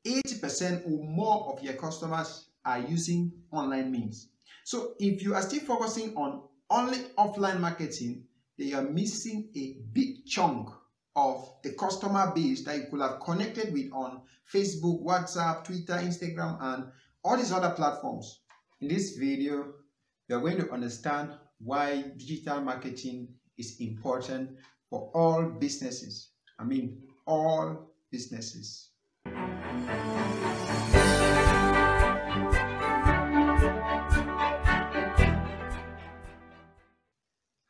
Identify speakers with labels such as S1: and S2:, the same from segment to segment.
S1: 80% or more of your customers are using online means. So if you are still focusing on only offline marketing, then you are missing a big chunk of the customer base that you could have connected with on Facebook, WhatsApp, Twitter, Instagram, and all these other platforms. In this video, we are going to understand why digital marketing is important for all businesses. I mean, all businesses.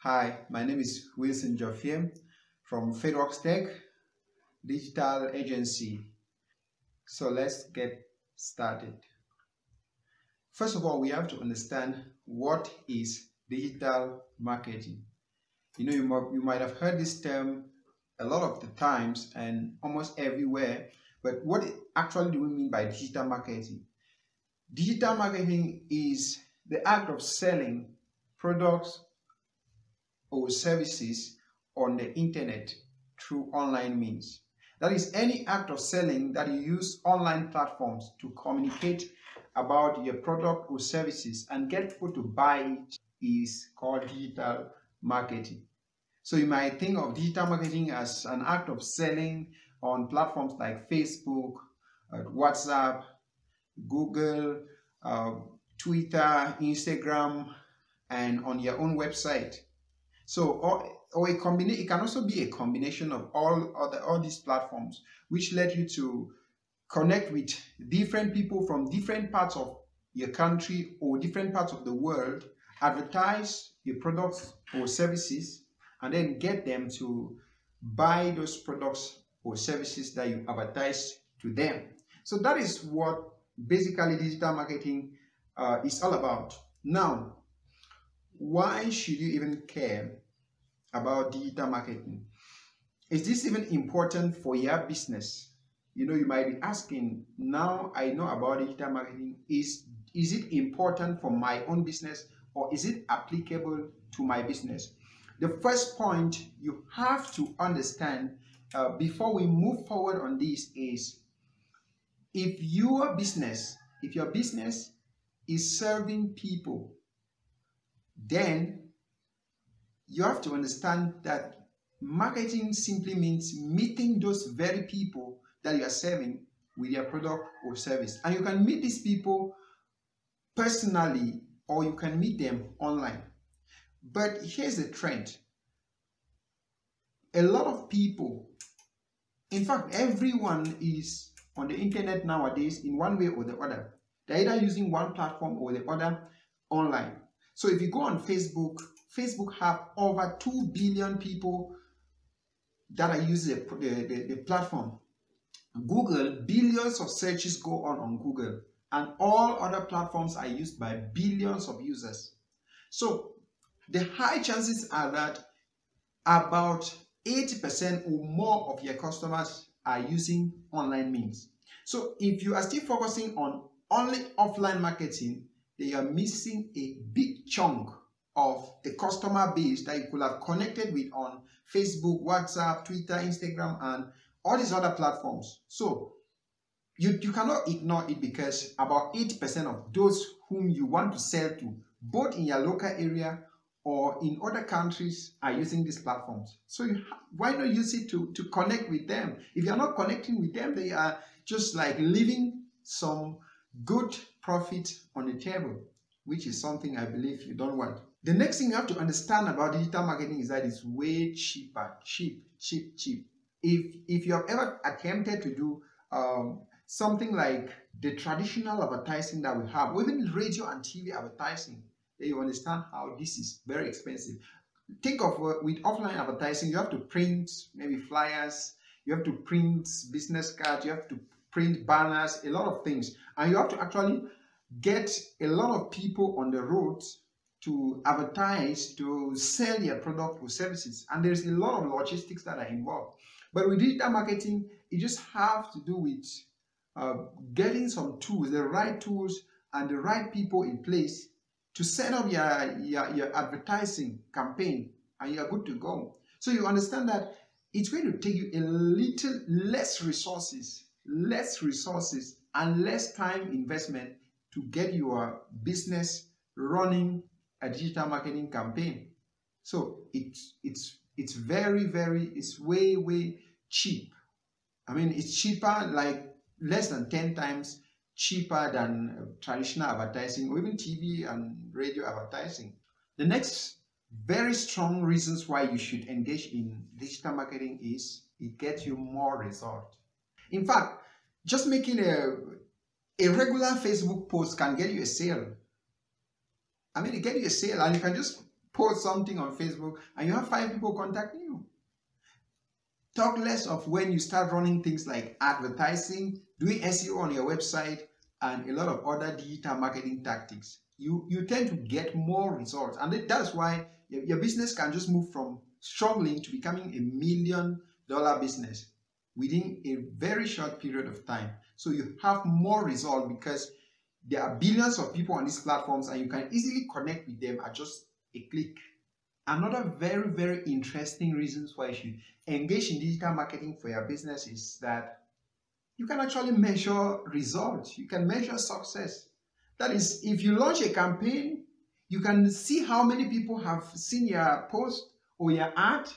S1: Hi, my name is Wilson Jofiem from Fadeworks Tech Digital Agency. So let's get started. First of all, we have to understand what is digital marketing. You might have heard this term a lot of the times and almost everywhere, but what actually do we mean by digital marketing? Digital marketing is the act of selling products or services on the internet through online means. That is any act of selling that you use online platforms to communicate about your product or services and get people to buy it is called digital marketing. So you might think of digital marketing as an act of selling on platforms like Facebook, WhatsApp, Google, Twitter, Instagram, and on your own website. So, it can also be a combination of all these platforms, which let you to connect with different people from different parts of your country or different parts of the world, advertise your products or services, and then get them to buy those products or services that you advertise to them. So that is what basically digital marketing is all about. Now, why should you even care about digital marketing? Is this even important for your business? You might be asking, now I know about digital marketing, is it important for my own business or is it applicable to my business? The first point you have to understand before we move forward on this is, if your business is serving people, then you have to understand that marketing simply means meeting those very people that you are serving with your product or service. And you can meet these people personally or you can meet them online. But here's the trend. A lot of people, in fact, everyone is on the internet nowadays in one way or the other. They're either using one platform or the other online. So if you go on Facebook have over 2 billion people that are using the platform. Google, billions of searches go on Google, and all other platforms are used by billions of users. So the high chances are that about 80% or more of your customers are using online means. So if you are still focusing on only offline marketing, then you are missing a big chunk of the customer base that you could have connected with on Facebook, WhatsApp, Twitter, Instagram, and all these other platforms. So you cannot ignore it, because about 80% of those whom you want to sell to, both in your local area or in other countries, are using these platforms. So why not use it to connect with them? If you're not connecting with them, they are just like leaving some good profit on the table, which is something I believe you don't want. The next thing you have to understand about digital marketing is that it's way cheaper. Cheap. If you have ever attempted to do something like the traditional advertising that we have, or even radio and TV advertising, then you understand how this is very expensive. Think of with offline advertising, you have to print maybe flyers, you have to print business cards, you have to print banners, a lot of things, and you have to actually get a lot of people on the road to advertise, to sell your product or services, and there's a lot of logistics that are involved. But with digital marketing, you just have to do with getting some tools, the right tools and the right people in place to set up your advertising campaign, and you're good to go. So you understand that it's going to take you a little less resources, less resources and less time investment to get your business running a digital marketing campaign. So it's way cheap. I mean, it's cheaper, like less than 10 times cheaper than traditional advertising or even TV and radio advertising. The next very strong reasons why you should engage in digital marketing is it gets you more results. In fact, just making a regular Facebook post can get you a sale. I mean, it gets you a sale, and you can just post something on Facebook and you have 5 people contacting you. Talk less of when you start running things like advertising, doing SEO on your website, and a lot of other digital marketing tactics. You tend to get more results, and that's why your business can just move from struggling to becoming $1 million business within a very short period of time. So you have more results because there are billions of people on these platforms and you can easily connect with them at just a click. Another very interesting reasons why you should engage in digital marketing for your business is that you can actually measure results. You can measure success. That is, if you launch a campaign, you can see how many people have seen your post or your ad.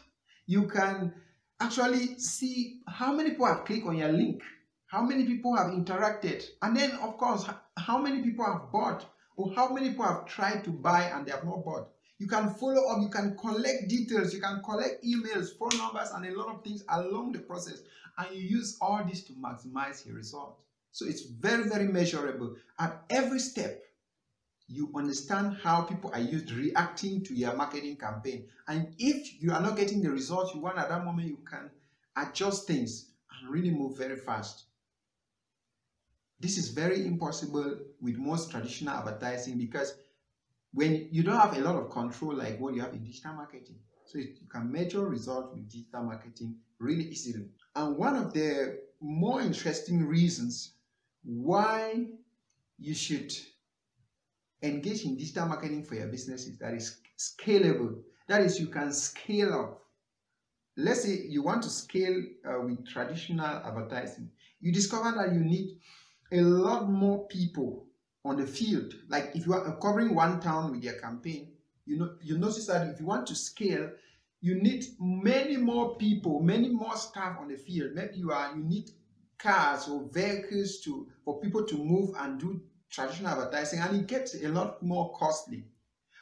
S1: You can actually see how many people have clicked on your link, how many people have interacted, and then of course, how many people have bought or how many people have tried to buy and they have not bought. You can follow up, you can collect details, you can collect emails, phone numbers, and a lot of things along the process. And you use all this to maximize your result. So it's very measurable. At every step, you understand how people are reacting to your marketing campaign. And if you are not getting the results you want at that moment, you can adjust things and really move very fast. This is very impossible with most traditional advertising because when you don't have a lot of control like what you have in digital marketing. So you can measure results with digital marketing really easily. And one of the more interesting reasons why you should engage in digital marketing for your business is that it's scalable. That is, you can scale up. Let's say you want to scale with traditional advertising. You discover that you need a lot more people on the field. Like if you are covering one town with your campaign, you notice that if you want to scale, you need many more people, many more staff on the field. Maybe you need cars or vehicles for people to move and do traditional advertising, and it gets a lot more costly.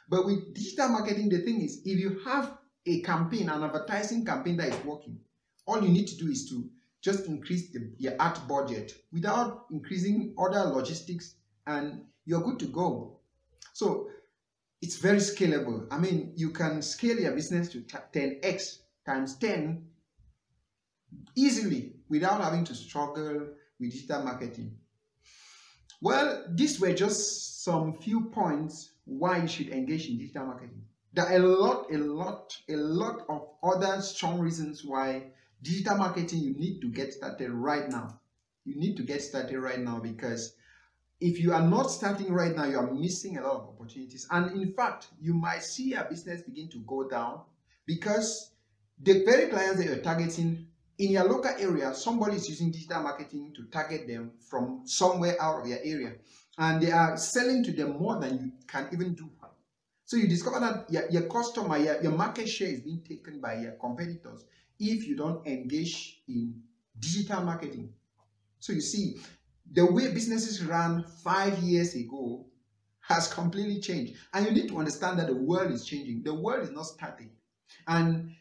S1: But with digital marketing, the thing is, if you have a campaign, an advertising campaign that is working, all you need to do is to just increase your ad budget without increasing other logistics, and you're good to go. So it's very scalable. I mean, you can scale your business to 10x times 10 easily without having to struggle with digital marketing. Well, these were just some few points why you should engage in digital marketing. There are a lot of other strong reasons why digital marketing you need to get started right now. You need to get started right now because if you are not starting right now, you are missing a lot of opportunities. And in fact, you might see your business begin to go down because the very clients that you're targeting in your local area, somebody is using digital marketing to target them from somewhere out of your area. And they are selling to them more than you can even do. So you discover that your customer, your market share is being taken by your competitors if you don't engage in digital marketing. So you see, the way businesses ran 5 years ago has completely changed. And you need to understand that the world is changing. The world is not static. And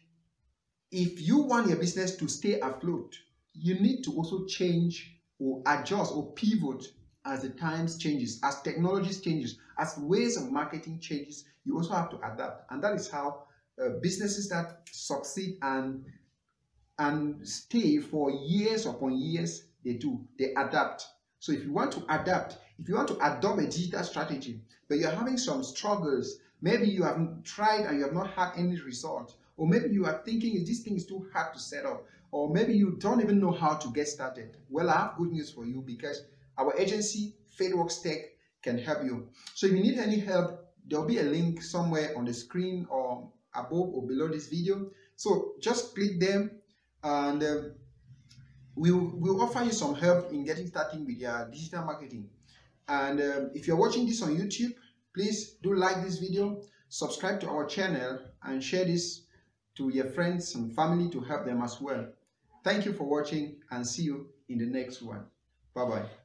S1: if you want your business to stay afloat, you need to also change or adjust or pivot as the times changes, as technologies changes, as ways of marketing changes. You also have to adapt. And that is how businesses that succeed and stay for years upon years, they adapt. So if you want to adapt, if you want to adopt a digital strategy, but you're having some struggles, maybe you haven't tried and you have not had any result, or maybe you are thinking this thing is too hard to set up, or maybe you don't even know how to get started. Well, I have good news for you because our agency, FadeWorks Tech, can help you. So if you need any help, there'll be a link somewhere on the screen or above or below this video. So just click them and we'll offer you some help in getting started with your digital marketing. And if you're watching this on YouTube, please do like this video, subscribe to our channel, and share this to your friends and family to help them as well. Thank you for watching, and see you in the next one. Bye-bye.